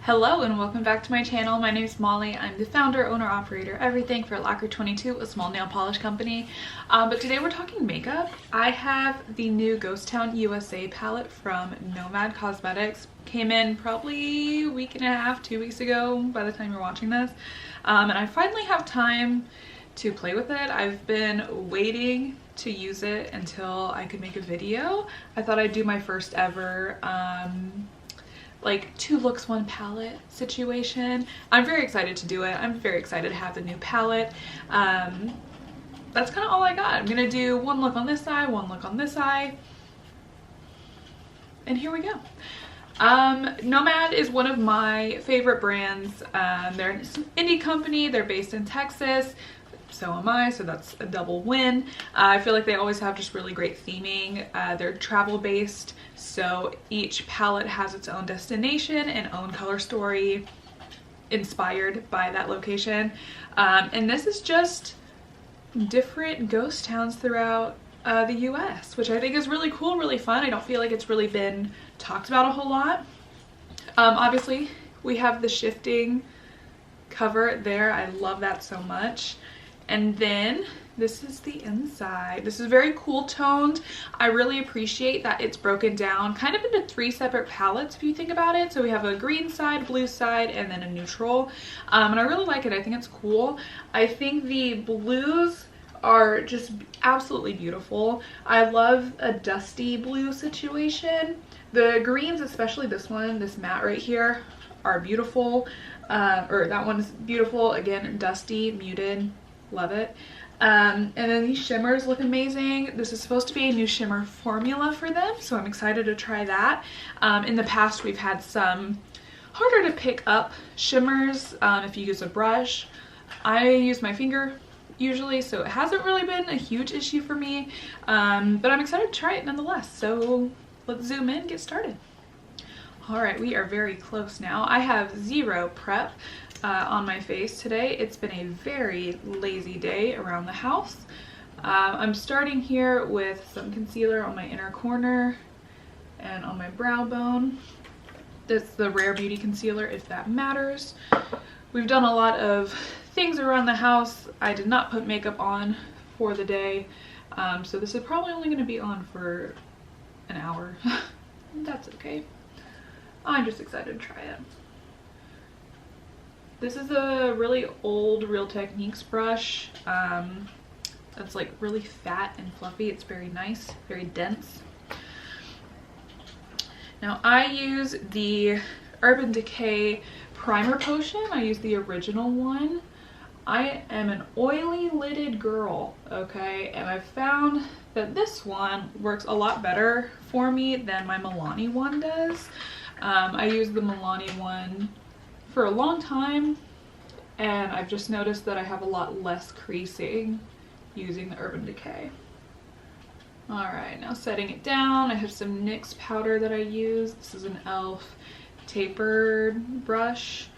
Hello and welcome back to my channel. My name is Molly. I'm the founder, owner, operator, everything for Lacquer22, a small nail polish company. But today we're talking makeup. I have the new Ghost Town USA palette from Nomad Cosmetics. Came in probably a week and a half, 2 weeks ago by the time you're watching this. And I finally have time to play with it. I've been waiting to use it until I could make a video. I thought I'd do my first ever like 2 looks 1 palette situation. I'm very excited to do it. I'm very excited to have the new palette. That's kind of all I got. I'm gonna do 1 look on this side, 1 look on this side, and here we go. Nomad is one of my favorite brands. They're an indie company. They're based in Texas. So am I, so that's a double win. I feel like they always have just really great theming. They're travel based, so each palette has its own destination and own color story inspired by that location. And this is just different ghost towns throughout the US, which I think is really cool, really fun. I don't feel like it's really been talked about a whole lot. Obviously, we have the shifting cover there. I love that so much. And then this is the inside. This is very cool toned. I really appreciate that it's broken down kind of into 3 separate palettes if you think about it. So we have a green side, blue side, and then a neutral. And I really like it. I think it's cool. I think the blues are just absolutely beautiful. I love a dusty blue situation. The greens, especially this one, this matte right here, are beautiful. Or that one's beautiful. Again, dusty, muted. Love it. And then these shimmers look amazing. This is supposed to be a new shimmer formula for them, so I'm excited to try that. In the past, we've had some harder to pick up shimmers if you use a brush. I use my finger usually, so it hasn't really been a huge issue for me, but I'm excited to try it nonetheless. So let's zoom in, get started. All right, we are very close now. I have zero prep on my face today. It's been a very lazy day around the house. I'm starting here with some concealer on my inner corner and on my brow bone. This is the Rare Beauty concealer, if that matters. We've done a lot of things around the house. I did not put makeup on for the day, so this is probably only going to be on for an hour. That's okay. I'm just excited to try it. This is a really old Real Techniques brush. That's like really fat and fluffy. It's very nice, very dense. Now I use the Urban Decay primer potion. I use the original one. I am an oily lidded girl, okay? And I've found that this one works a lot better for me than my Milani one does. I used the Milani one for a long time, and I've just noticed that I have a lot less creasing using the Urban Decay. Alright, now setting it down, I have some NYX powder that I use. This is an e.l.f. tapered brush.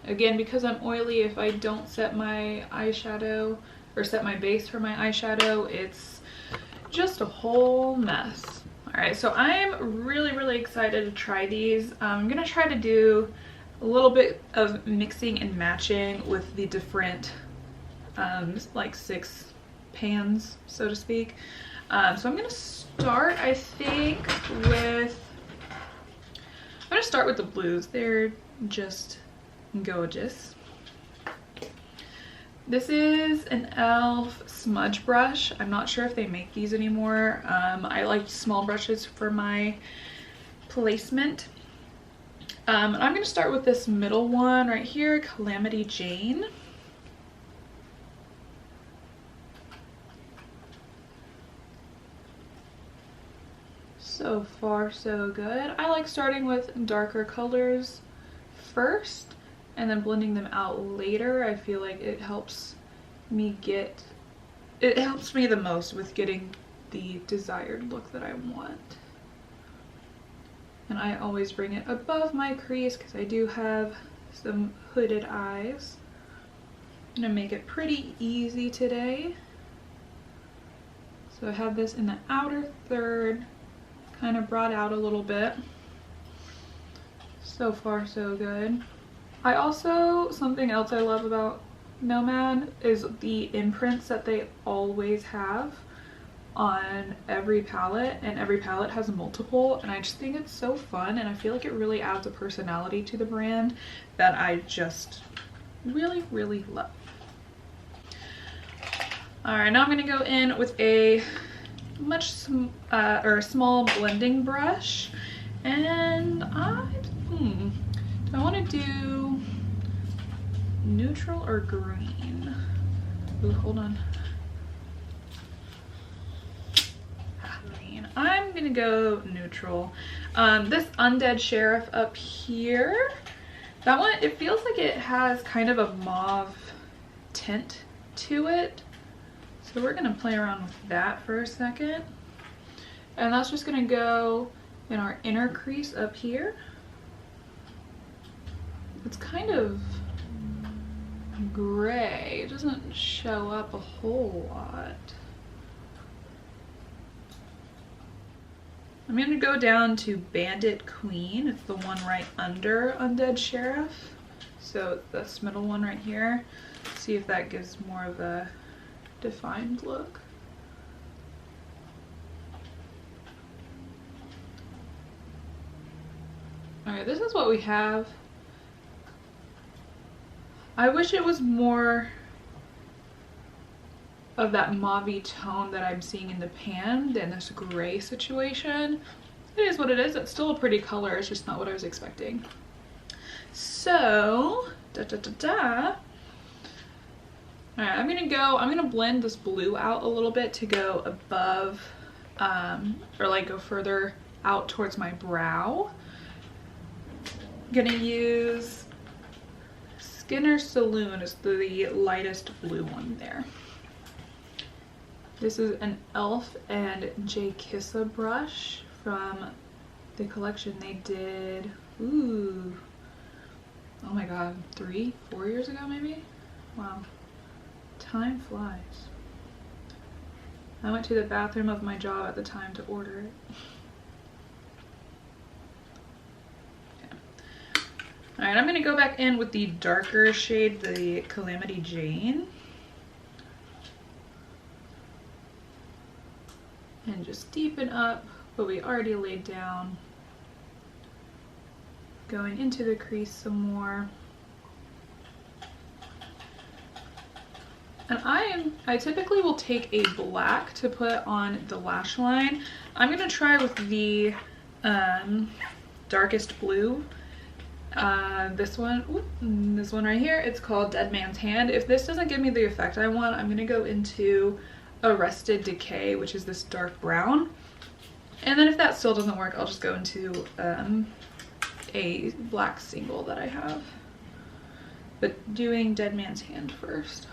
Again, because I'm oily, if I don't set my eyeshadow or set my base for my eyeshadow, it's just a whole mess. Alright, so I'm really excited to try these. I'm gonna try to do a little bit of mixing and matching with the different like 6 pans, so to speak. So I'm gonna start, I think, with the blues. They're just gorgeous. This is an e.l.f. smudge brush. I'm not sure if they make these anymore. I like small brushes for my placement. I'm going to start with this middle one right here, Calamity Jane. So far, so good. I like starting with darker colors first and then blending them out later. I feel like it helps me the most with getting the desired look that I want. And I always bring it above my crease because I do have some hooded eyes. I'm gonna make it pretty easy today. So I have this in the outer third, kind of brought out a little bit. So So far so good. I also, something else I love about Nomad is the imprints that they always have on every palette, and every palette has multiple, and I just think it's so fun, and I feel like it really adds a personality to the brand that I just really, really love. Alright, now I'm going to go in with a small blending brush, and do I want to do neutral or green? Ooh, hold on. Green. I'm gonna go neutral. This Undead Sheriff up here, that one, it feels like it has kind of a mauve tint to it. So we're gonna play around with that for a second. And that's just gonna go in our inner crease up here. It's kind of gray. It doesn't show up a whole lot. I'm gonna go down to Bandit Queen. It's the one right under Undead Sheriff. So this middle one right here. See if that gives more of a defined look. Alright, this is what we have. I wish it was more of that mauve-y tone that I'm seeing in the pan than this gray situation. It is what it is. It's still a pretty color. It's just not what I was expecting. So, Alright, I'm gonna blend this blue out a little bit to go above, or like go further out towards my brow. Gonna use Skinner Saloon is the lightest blue one there. This is an e.l.f. and J. Kissa brush from the collection they did, ooh, oh my god, 3-4 years ago maybe? Wow, time flies. I went to the bathroom of my job at the time to order it. Alright, I'm going to go back in with the darker shade, the Calamity Jane. And just deepen up what we already laid down. Going into the crease some more. And I typically will take a black to put on the lash line. I'm going to try with the darkest blue. This one right here, it's called Dead Man's Hand. If this doesn't give me the effect I want, I'm gonna go into Arrested Decay, which is this dark brown. And then if that still doesn't work, I'll just go into a black single that I have. But doing Dead Man's Hand first.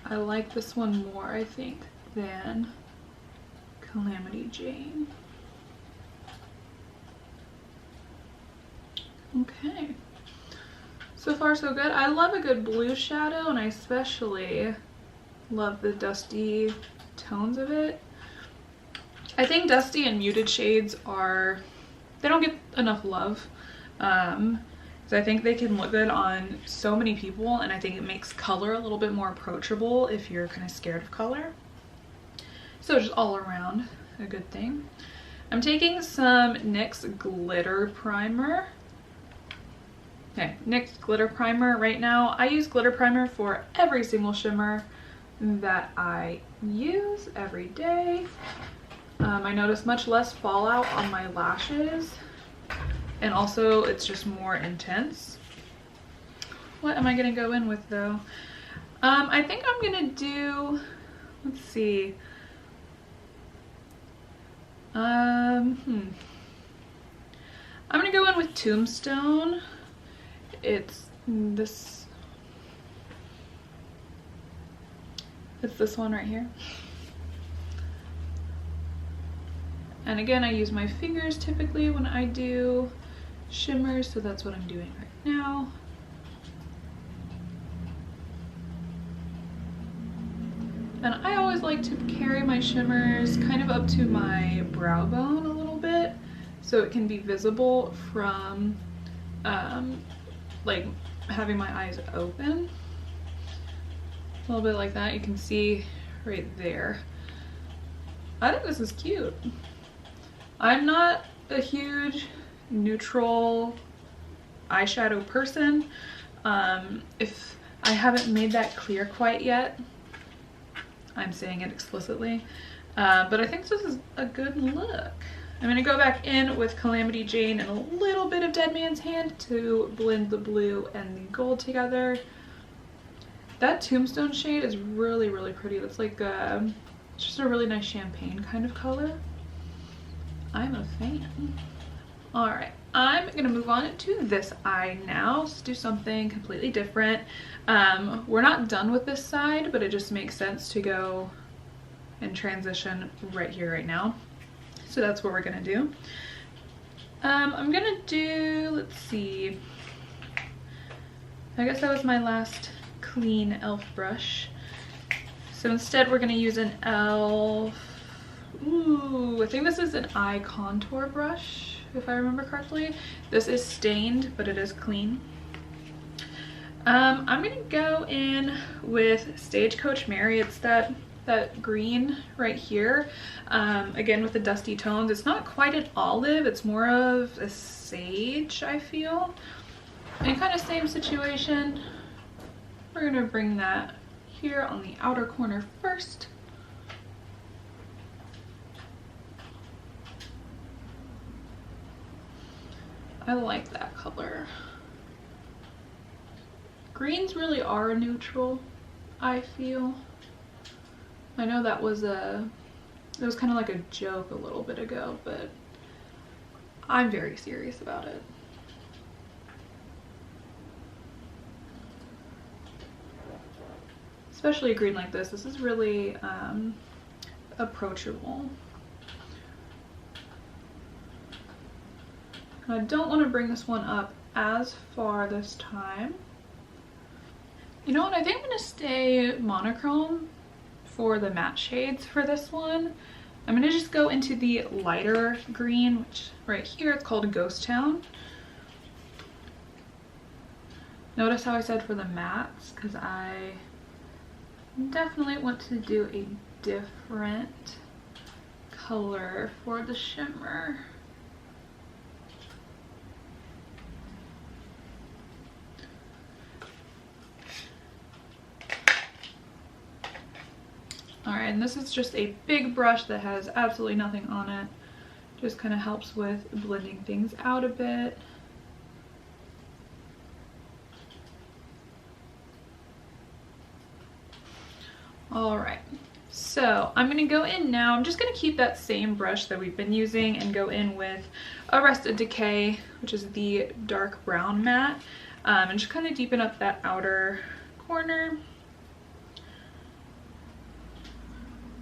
I like this one more, I think, than Calamity Jane. Okay. So far so good. I love a good blue shadow, and I especially love the dusty tones of it. I think dusty and muted shades they don't get enough love. So I think they can look good on so many people, and I think it makes color a little bit more approachable if you're kind of scared of color. So just all around a good thing. I'm taking some NYX glitter primer. Okay, NYX glitter primer right now. I use glitter primer for every single shimmer that I use every day. I notice much less fallout on my lashes. And also, it's just more intense. What am I gonna go in with though? I think I'm gonna do, let's see. I'm gonna go in with Tombstone. It's this one right here. And again, I use my fingers typically when I do shimmers, so that's what I'm doing right now. And I always like to carry my shimmers kind of up to my brow bone a little bit so it can be visible from like having my eyes open. A little bit like that. You can see right there. I think this is cute. I'm not a huge neutral eyeshadow person. If I haven't made that clear quite yet, I'm saying it explicitly, but I think this is a good look. I'm going to go back in with Calamity Jane and a little bit of Dead Man's Hand to blend the blue and the gold together. That Tombstone shade is really, really pretty. That's like just a really nice champagne kind of color. I'm a fan. All right, I'm gonna move on to this eye now. Let's do something completely different. We're not done with this side, but it just makes sense to go and transition right here, right now. So that's what we're gonna do. I'm gonna do, let's see. I guess that was my last clean e.l.f. brush. So instead we're gonna use an e.l.f. Ooh, I think this is an eye contour brush, if I remember correctly. This is stained, but it is clean. I'm gonna go in with Stagecoach Mary. It's that green right here. Again, with the dusty tones. It's not quite an olive, it's more of a sage, I feel. And kind of same situation. We're gonna bring that here on the outer corner first. I like that color. Greens really are a neutral, I feel. I know that was it was kind of like a joke a little bit ago, but I'm very serious about it. Especially a green like this. This is really approachable. I don't want to bring this one up as far this time. You know what? I think I'm going to stay monochrome for the matte shades for this one. I'm going to just go into the lighter green, which right here it's called Ghost Town. Notice how I said for the mattes, because I definitely want to do a different color for the shimmer. Alright, and this is just a big brush that has absolutely nothing on it. Just kind of helps with blending things out a bit. Alright, so I'm going to go in now. I'm just going to keep that same brush that we've been using and go in with Arrested Decay, which is the dark brown matte, and just kind of deepen up that outer corner.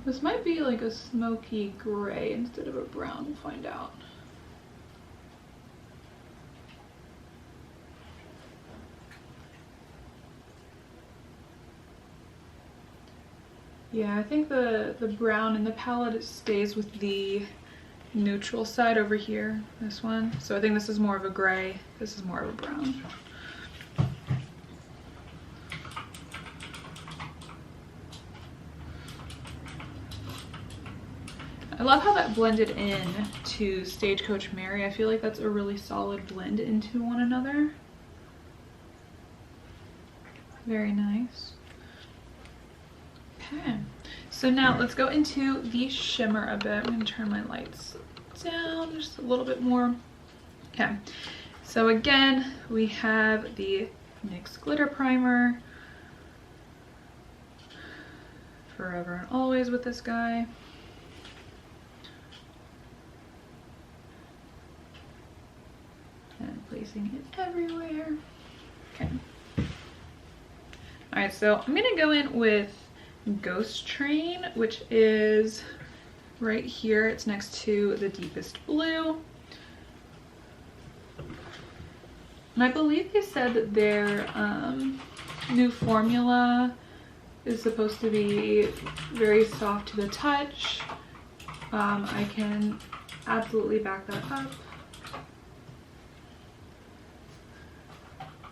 This might be like a smoky gray instead of a brown, we'll find out. Yeah, I think the brown in the palette, it stays with the neutral side over here, this one. So I think this is more of a gray, this is more of a brown. I love how that blended in to Stagecoach Mary. I feel like that's a really solid blend into one another. Very nice. Okay, so now let's go into the shimmer a bit. I'm going to turn my lights down just a little bit more. Okay, so again, we have the NYX Glitter Primer. Forever and always with this guy. And placing it everywhere. Okay. Alright, so I'm going to go in with Ghost Train, which is right here. It's next to the deepest blue. And I believe they said that their new formula is supposed to be very soft to the touch. I can absolutely back that up.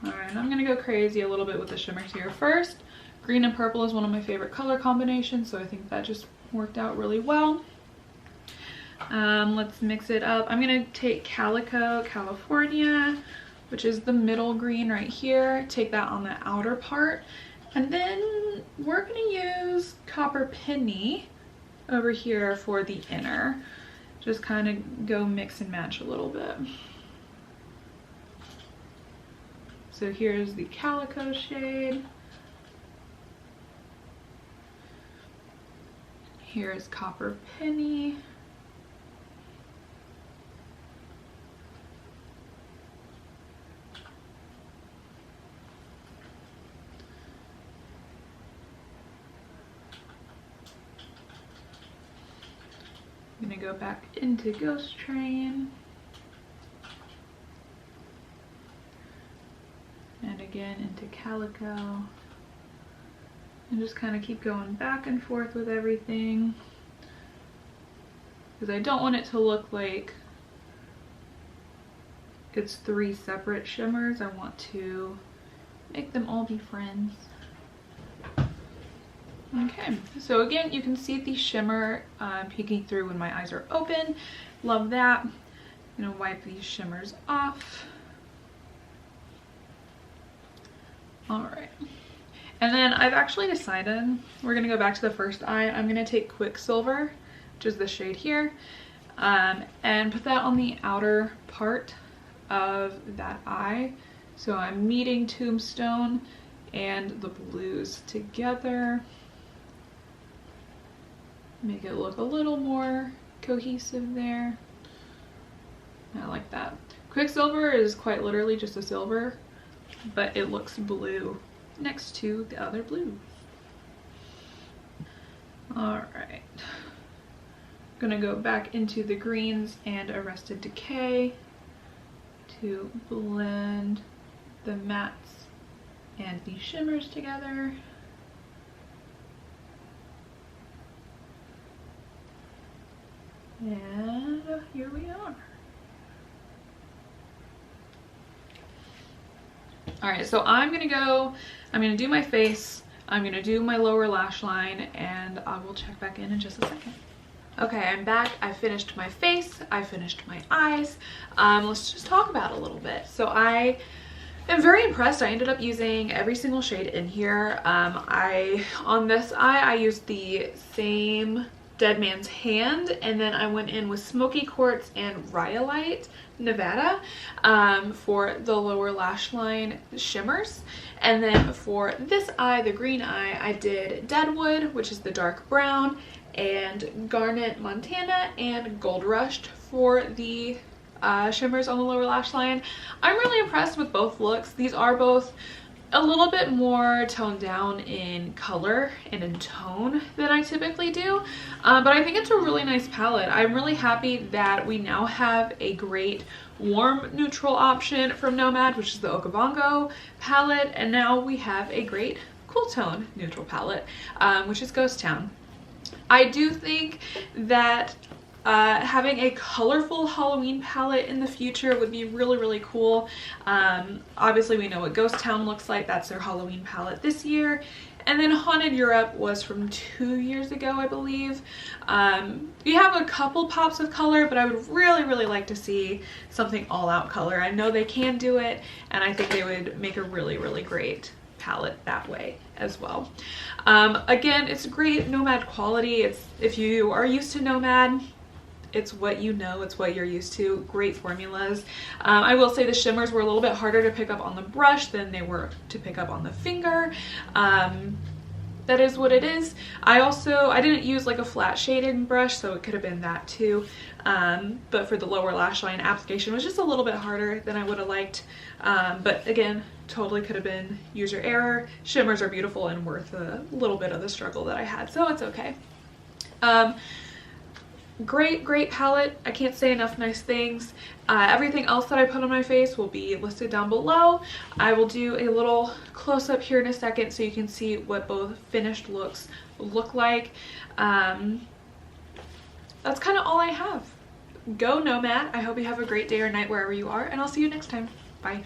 Alright, I'm gonna go crazy a little bit with the shimmers here. First, green and purple is one of my favorite color combinations, so I think that just worked out really well. Let's mix it up. I'm gonna take Calico California, which is the middle green right here, take that on the outer part, and then we're gonna use Copper Penny over here for the inner. Just kind of go mix and match a little bit. So here's the Calico shade. Here's Copper Penny. I'm gonna go back into Ghost Train. And again into Calico. And just kind of keep going back and forth with everything. Because I don't want it to look like it's 3 separate shimmers. I want to make them all be friends. Okay, so again, you can see the shimmer peeking through when my eyes are open. Love that. I'm gonna wipe these shimmers off. All right, and then I've actually decided we're gonna go back to the first eye. I'm gonna take Quicksilver, which is the shade here, and put that on the outer part of that eye. So I'm meeting Tombstone and the blues together. Make it look a little more cohesive there. I like that. Quicksilver is quite literally just a silver, but it looks blue next to the other blues. Alright. Gonna go back into the greens and Arrested Decay to blend the mattes and the shimmers together. And here we are. All right, so I'm gonna do my face, I'm gonna do my lower lash line, and I will check back in just a second. Okay, I'm back. I finished my face, I finished my eyes. Let's just talk about it a little bit. So I am very impressed. I ended up using every single shade in here. On this eye, I used the same Dead Man's Hand, and then I went in with Smoky Quartz and Rhyolite Nevada for the lower lash line shimmers. And then for this eye, the green eye, I did Deadwood, which is the dark brown, and Garnet Montana and Gold Rushed for the shimmers on the lower lash line. I'm really impressed with both looks. These are both a little bit more toned down in color and in tone than I typically do, but I think it's a really nice palette. I'm really happy that we now have a great warm neutral option from Nomad, which is the Okavango palette, and now we have a great cool tone neutral palette, which is Ghost Town. I do think that having a colorful Halloween palette in the future would be really, really cool. Obviously we know what Ghost Town looks like. That's their Halloween palette this year. And then Haunted Europe was from 2 years ago, I believe. You have a couple pops of color, but I would really, really like to see something all out color. I know they can do it, and I think they would make a really, really great palette that way as well. Again, it's great Nomad quality. If you are used to Nomad, it's what you know, it's what you're used to. Great formulas. I will say the shimmers were a little bit harder to pick up on the brush than they were to pick up on the finger. That is what it is. I didn't use like a flat shading brush, so it could have been that too. But for the lower lash line application, it was just a little bit harder than I would have liked. But again, totally could have been user error. Shimmers are beautiful and worth a little bit of the struggle that I had, so it's okay. great palette. I can't say enough nice things. Everything else that I put on my face will be listed down below. I will do a little close-up here in a second so you can see what both finished looks look like. That's kind of all I have. Go Nomad. I hope you have a great day or night wherever you are, and I'll see you next time. Bye.